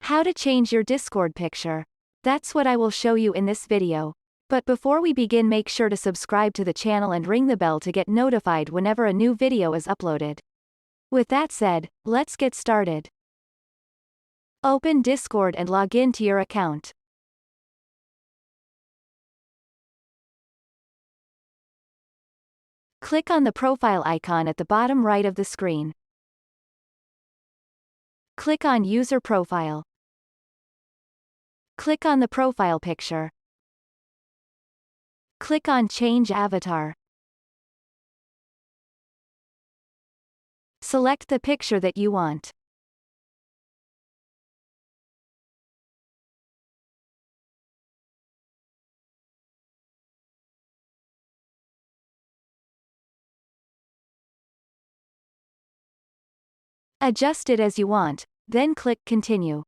How to change your Discord picture. That's what I will show you in this video. But before we begin, make sure to subscribe to the channel and ring the bell to get notified whenever a new video is uploaded. With that said, let's get started. Open Discord and log in to your account. Click on the profile icon at the bottom right of the screen. Click on User Profile. Click on the profile picture. Click on Change Avatar. Select the picture that you want. Adjust it as you want, then click Continue.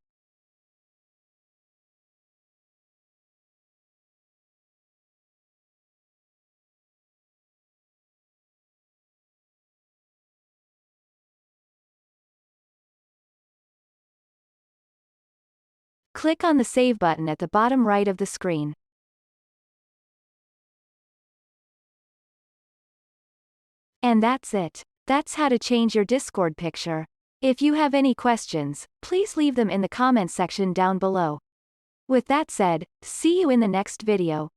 Click on the Save button at the bottom right of the screen. And that's it. That's how to change your Discord picture. If you have any questions, please leave them in the comments section down below. With that said, see you in the next video.